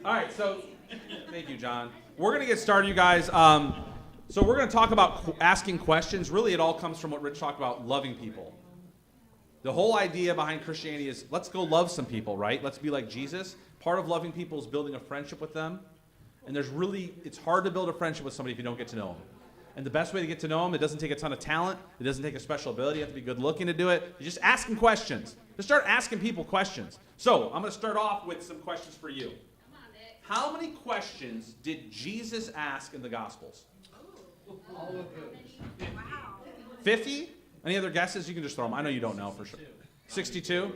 All right, so thank you, John. We're going to get started, you guys. So we're going to talk about asking questions. Really, it all comes from what Rich talked about, loving people. The whole idea behind Christianity is let's go love some people, right? Let's be like Jesus. Part of loving people is building a friendship with them. And it's hard to build a friendship with somebody if you don't get to know them. And the best way to get to know them, it doesn't take a ton of talent. It doesn't take a special ability. You have to be good looking to do it. You just ask them questions. Just start asking people questions. So I'm going to start off with some questions for you. How many questions did Jesus ask in the Gospels? All of them. Wow. 50? Any other guesses? You can just throw them. I know you don't know for sure. 62?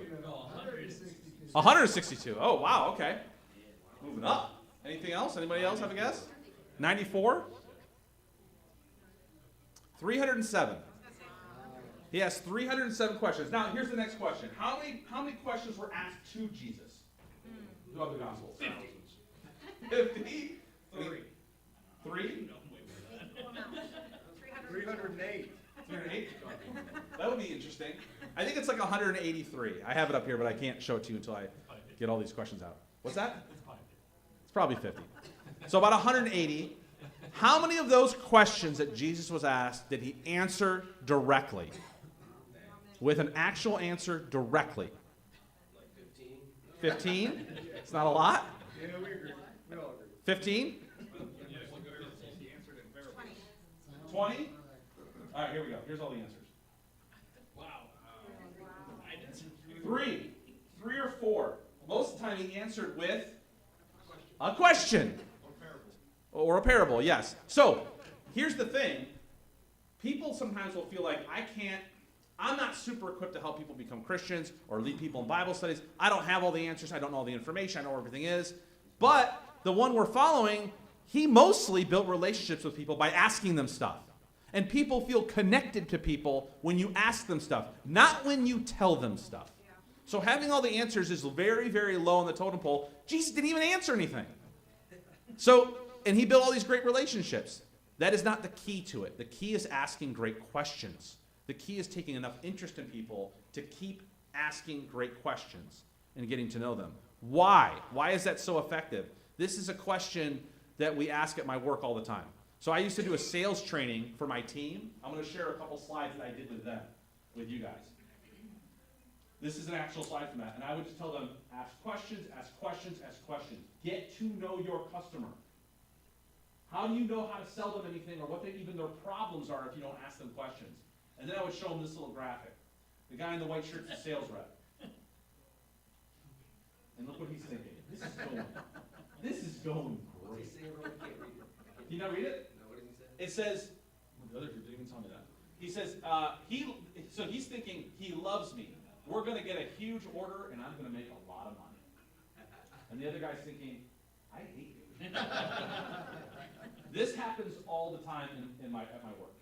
162. Oh, wow, okay. Moving up. Anything else? Anybody else have a guess? 94? 307. He has 307 questions. Now, here's the next question. How many questions were asked to Jesus throughout the Gospels? 50? 3? 308. 308? That would be interesting. I think it's like 183. I have it up here, but I can't show it to you until I get all these questions out. What's that? It's probably 50. So about 180. How many of those questions that Jesus was asked did he answer directly? With an actual answer directly? Like 15. 15? It's not a lot? Yeah, we agree. We all agree. 15? 20? All right, here we go. Here's all the answers. Wow. 3 or 4. Most of the time he answered with a question. Or a parable, yes. So, here's the thing. People sometimes will feel like, I'm not super equipped to help people become Christians or lead people in Bible studies. I don't have all the answers. I don't know all the information. I know where everything is. But the one we're following, he mostly built relationships with people by asking them stuff. And people feel connected to people when you ask them stuff, not when you tell them stuff. So having all the answers is very, very low on the totem pole. Jesus didn't even answer anything. And he built all these great relationships. That is not the key to it. The key is asking great questions. The key is taking enough interest in people to keep asking great questions and getting to know them. Why? Why is that so effective? This is a question that we ask at my work all the time. So I used to do a sales training for my team. I'm going to share a couple slides that I did with them, with you guys. This is an actual slide from that. And I would just tell them, ask questions, ask questions, ask questions. Get to know your customer. How do you know how to sell them anything or what even their problems are if you don't ask them questions? And then I would show them this little graphic. The guy in the white shirt is a sales rep. And look what he's thinking. This is going great. Can you not read it? No, what does he say? It says, the other group didn't even tell me that. He says, he's thinking, he loves me. We're going to get a huge order, and I'm going to make a lot of money. And the other guy's thinking, I hate you. This happens all the time at my work.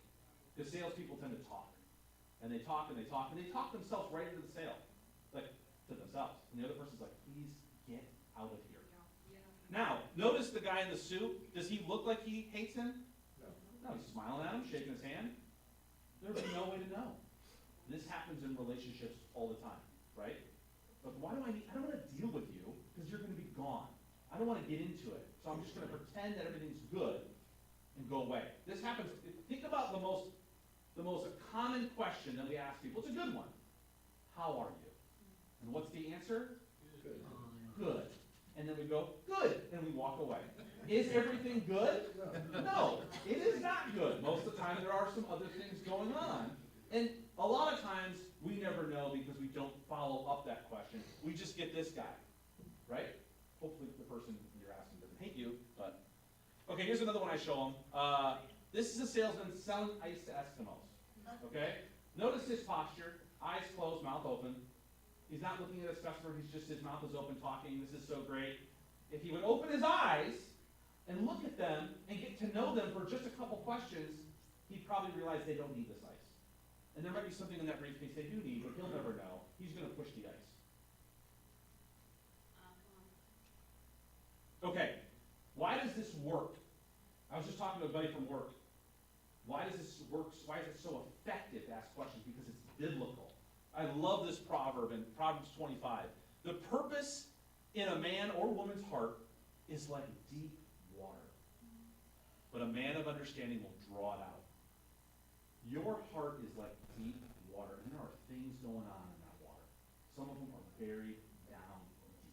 Because salespeople tend to talk. And they talk and they talk, and they talk themselves right into the sale. Like, to themselves. And the other person's like, please get out of here. Now, notice the guy in the suit. Does he look like he hates him? No, he's smiling at him, shaking his hand. There's no way to know. This happens in relationships all the time, right? But I don't want to deal with you because you're going to be gone. I don't want to get into it. So I'm just going to pretend that everything's good and go away. This happens. Think about the most common question that we ask people. It's a good one. How are you? And what's the answer? Good. And then we go, good, and we walk away. Is everything good? No, it is not good. Most of the time there are some other things going on. And a lot of times we never know because we don't follow up that question. We just get this guy, right? Hopefully the person you're asking doesn't hate you, but. Okay, here's another one I show them. This is a salesman selling ice to Eskimos, okay? Notice his posture, eyes closed, mouth open. He's not looking at his customer, his mouth is open, talking, this is so great. If he would open his eyes and look at them and get to know them for just a couple questions, he'd probably realize they don't need this ice. And there might be something in that briefcase they do need, but he'll never know. He's going to push the ice. Okay, why does this work? I was just talking to a buddy from work. Why does this work? Why is it so effective to ask questions? Because it's biblical. I love this proverb in Proverbs 25. The purpose in a man or woman's heart is like deep water, but a man of understanding will draw it out. Your heart is like deep water, and there are things going on in that water. Some of them are buried down deep.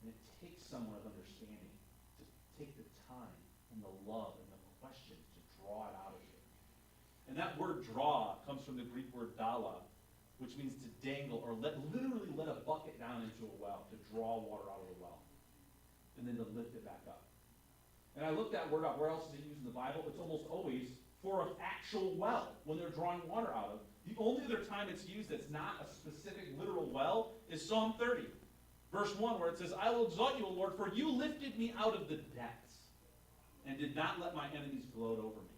And it takes someone of understanding to take the time and the love and the questions to draw it out of you. And that word draw comes from the Greek word dala, which means to dangle or literally let a bucket down into a well, to draw water out of the well, and then to lift it back up. And I looked that word up. Where else is it used in the Bible? It's almost always for an actual well, when they're drawing water out of. The only other time it's used that's not a specific literal well is Psalm 30, verse 1, where it says, I will exalt you, O Lord, for you lifted me out of the depths and did not let my enemies gloat over me.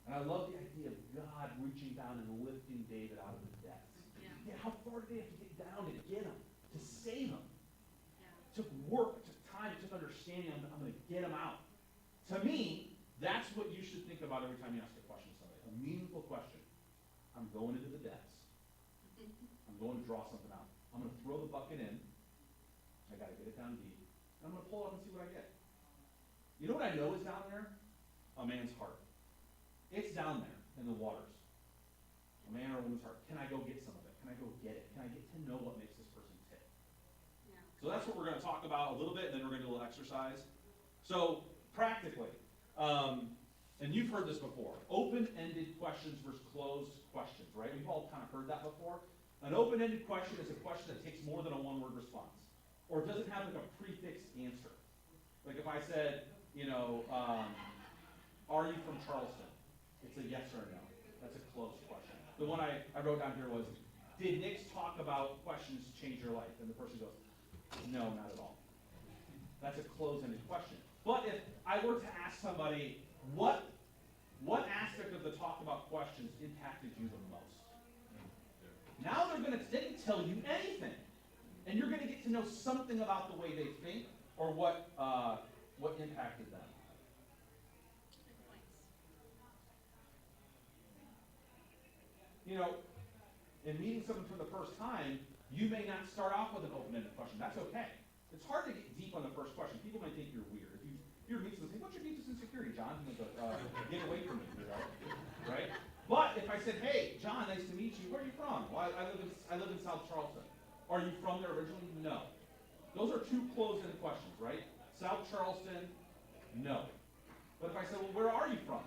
And I love the idea of God reaching down and lifting David out of the depths. Yeah, how far did they have to get down to get him, to save him? Yeah. It took work, it took time, it took understanding. I'm going to get him out. To me, that's what you should think about every time you ask a question to somebody. A meaningful question. I'm going into the depths. I'm going to draw something out. I'm going to throw the bucket in. I got to get it down deep. And I'm going to pull it up and see what I get. You know what I know is down there? A man's heart. It's down there in the waters. A man or a woman's heart. Can I go get some of it? Can I go get it? Can I get to know what makes this person tick? Yeah. So that's what we're going to talk about a little bit, and then we're going to do a little exercise. So, practically, and you've heard this before, open-ended questions versus closed questions, right? We've all kind of heard that before. An open-ended question is a question that takes more than a one-word response, or it doesn't have like a prefixed answer. Like if I said, are you from Charleston? It's a yes or a no. That's a closed question. The one I wrote down here was, did Nick's talk about questions change your life? And the person goes, no, not at all. That's a closed-ended question. But if I were to ask somebody, what aspect of the talk about questions impacted you the most? Now they can tell you anything. And you're going to get to know something about the way they think or what impacted them. In meeting someone for the first time, you may not start off with an open-ended question. That's okay. It's hard to get deep on the first question. People might think you're weird. If you're meeting someone, say, what's your deepest insecurity, John? And they go, get away from me, right? But if I said, hey, John, nice to meet you. Where are you from? Well, I live in South Charleston. Are you from there originally? No. Those are two closed-ended questions, right? South Charleston, no. But if I said, well, where are you from?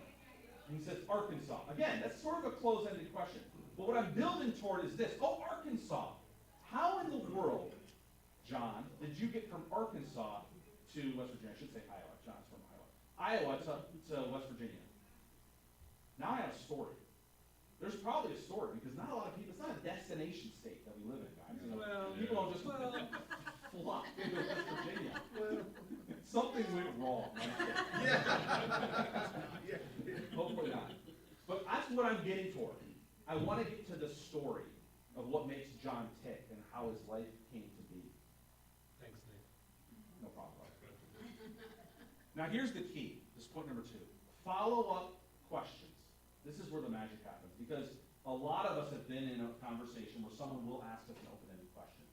And he says, Arkansas. Again, that's sort of a closed-ended question. But what I'm building toward is this. Oh, Arkansas. How in the world, John, did you get from Arkansas to West Virginia? I should say Iowa. John's from Iowa. To West Virginia. Now I have a story. There's probably a story because not a lot of people, it's not a destination state that we live in, guys. People don't just flock into West Virginia. Something went wrong. Yeah. Hopefully not. But that's what I'm getting toward. I want to get to the story of what makes John tick and how his life came to be. Thanks, Nick. No problem. Now here's the key. This is point number 2. Follow-up questions. This is where the magic happens because a lot of us have been in a conversation where someone will ask us an open-ended question.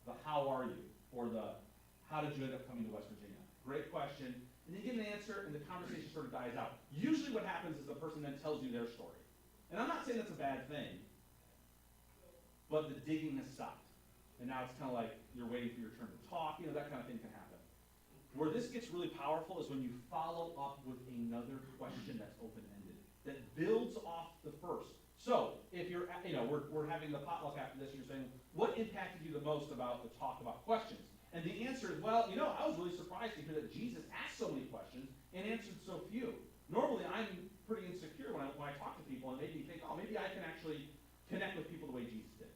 The how are you? Or the how did you end up coming to West Virginia? Great question. And then you get an answer and the conversation sort of dies out. Usually what happens is the person then tells you their story. And I'm not saying that's a bad thing, but the digging has stopped. And now it's kind of like you're waiting for your turn to talk, that kind of thing can happen. Where this gets really powerful is when you follow up with another question that's open-ended, that builds off the first. So, if you're, we're having the potluck after this, and you're saying, what impacted you the most about the talk about questions? And the answer is, well, I was really surprised to hear that Jesus asked so many questions and answered so few. Normally, I'm pretty insecure when I talk to people, and maybe you think, maybe I can actually connect with people the way Jesus did.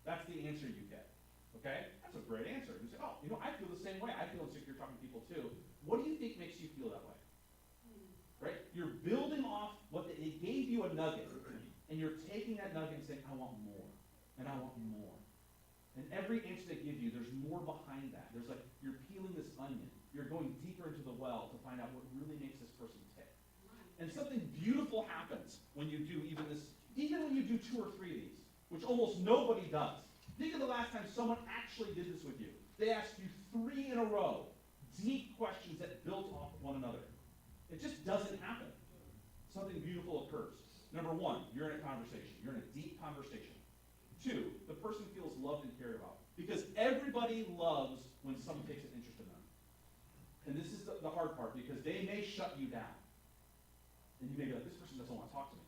That's the answer you get. Okay? That's a great answer. You say, I feel the same way. I feel insecure talking to people too. What do you think makes you feel that way? Right? You're building off it gave you a nugget, and you're taking that nugget and saying, I want more, and I want more. And every answer they give you, there's more behind that. There's you're peeling this onion. You're going deeper into the well to find out what really makes this person tick. And something beautiful happens when you do even when you do 2 or 3 of these, which almost nobody does. Think of the last time someone actually did this with you. They asked you 3 in a row, deep questions that build off one another. It just doesn't happen. Something beautiful occurs. Number one, you're in a conversation. You're in a deep conversation. Two, the person feels loved and cared about. Because everybody loves when someone takes an interest in them. And this is the hard part, because they may shut you down. And you may be like, this person doesn't want to talk to me.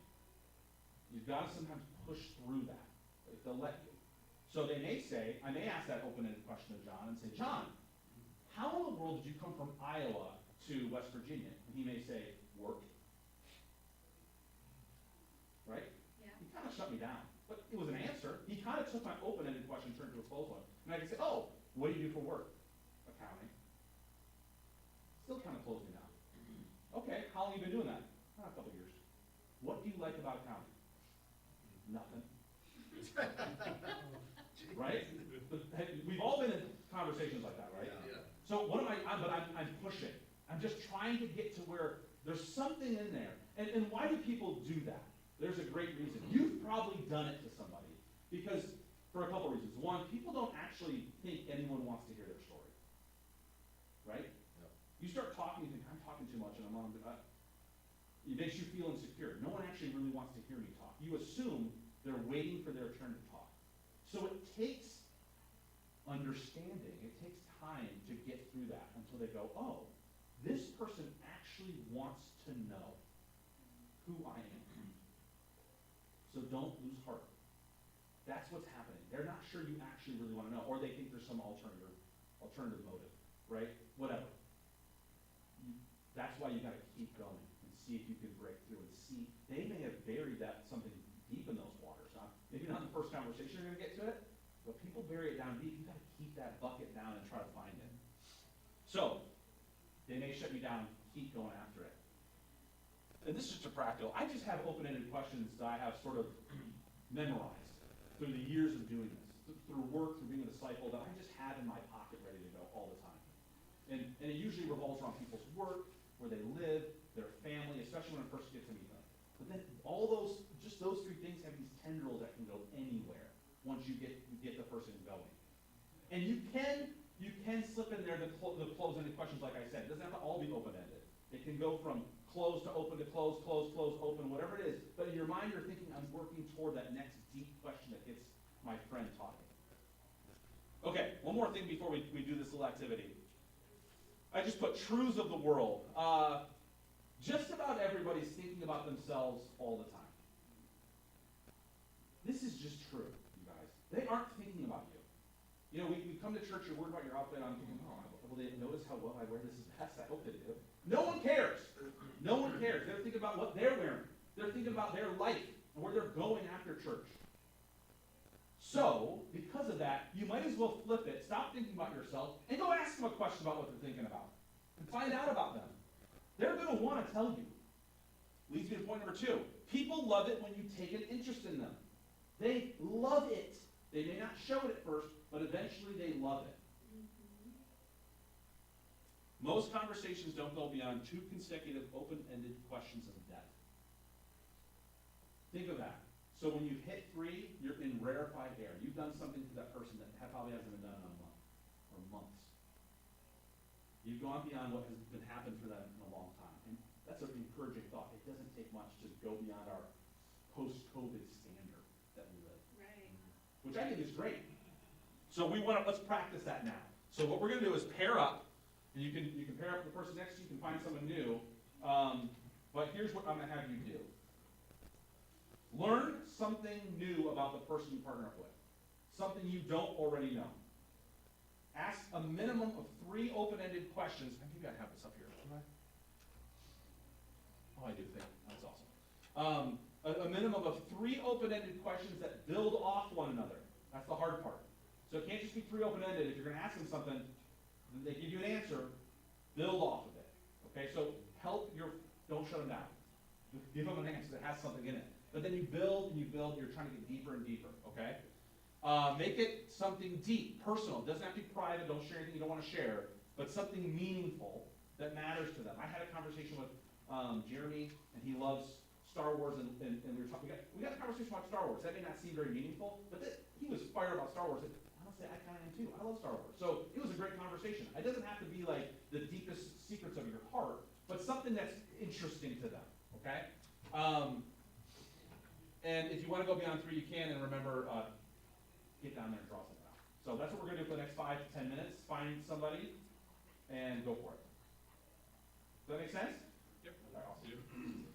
You've got to sometimes push through that. Like, they'll let you. So they may say, I may ask that open-ended question of John and say, John, how in the world did you come from Iowa to West Virginia? And he may say, work. Right? Yeah. He kind of shut me down. But it was an answer. He kind of took my open-ended question and turned it to a closed one. And I could say, oh, what do you do for work? Accounting. Still kind of closed me down. Okay, how long have you been doing that? A couple years. What do you like about accounting? Nothing. Right? We've all been in conversations like that, right? Yeah. So what am I'm pushing. I'm just trying to get to where there's something in there. And why do people do that? There's a great reason. You've probably done it to somebody. Because, for a couple reasons. One, people don't actually think anyone wants to hear their story. Right? Yep. You start talking, you think, I'm talking too much, and it makes you feel insecure. No one actually really wants to hear you talk. You assume they're waiting for their turn to talk. So it takes understanding, it takes time to get through that until they go, oh, this person actually wants to know who I am. So don't lose heart. That's what's happening. They're not sure you actually really want to know, or they think there's some alternative motive, right? Whatever. That's why you got to keep going and see if you can break through and see. They may have buried that something deep in those waters. Maybe not in the first conversation you're going to get to it, but people bury it down deep. You got to keep that bucket down and try to find it. So they may shut you down. Keep going after it. And this is just a practical. I just have open-ended questions that I have sort of memorized through the years of doing this, through work, through being a disciple, that I just have in my pocket ready to go all the time. And it usually revolves around people's work, where they live, their family, especially when I first get to meet them. But then all those, just those three things have these tendrils that can go anywhere once you get the person going. And you can slip in there the close-ended questions, like I said. It doesn't have to all be open-ended. It can go from close to open to close, close, close, open, whatever it is. But in your mind, you're thinking, I'm working toward that next deep question that gets my friend talking. Okay, one more thing before we do this little activity. I just put truths of the world. Just about everybody's thinking about themselves all the time. This is just true, you guys. They aren't thinking about you. You know, we come to church, you're worried about your outfit, I'm thinking, oh, will they notice how well I wear this vest? I hope they do. No one cares. No one cares. They're thinking about what they're wearing. They're thinking about their life and where they're going after church. So, because of that, you might as well flip it, stop thinking about yourself, and go ask them a question about what they're thinking about. And find out about them. They're going to want to tell you. Leads me to point number 2. People love it when you take an interest in them. They love it. They may not show it at first, but eventually they love it. Most conversations don't go beyond 2 consecutive open-ended questions of depth. Think of that. So when you hit 3, you're in rarefied air. You've done something to that person that probably hasn't been done in a month or months. You've gone beyond what has been happened for them in a long time. And that's an encouraging thought. It doesn't take much to go beyond our post-COVID standard that we live. Right. Which I think is great. So let's practice that now. So what we're going to do is pair up. And you can pair up with the person next to you. You can find someone new. But here's what I'm going to have you do. Learn something new about the person you partner up with. Something you don't already know. Ask a minimum of 3 open-ended questions. I think I have this up here. Oh, I do think. That's awesome. A minimum of 3 open-ended questions that build off one another. That's the hard part. So it can't just be 3 open-ended. If you're going to ask them something, they give you an answer, build off of it. Okay, so don't shut them down. Give them an answer that has something in it. But then you build, you're trying to get deeper and deeper, okay? Make it something deep, personal. It doesn't have to be private, don't share anything you don't want to share, but something meaningful that matters to them. I had a conversation with Jeremy, and he loves Star Wars, and we got a conversation about Star Wars. That may not seem very meaningful, but he was fired about Star Wars. And honestly, I kind of am too. I love Star Wars. So it was a great conversation. It doesn't have to be like the And if you wanna go beyond 3, you can, and remember, get down there and draw something out. So that's what we're gonna do for the next 5 to 10 minutes, find somebody, and go for it. Does that make sense? Yep. All right, awesome.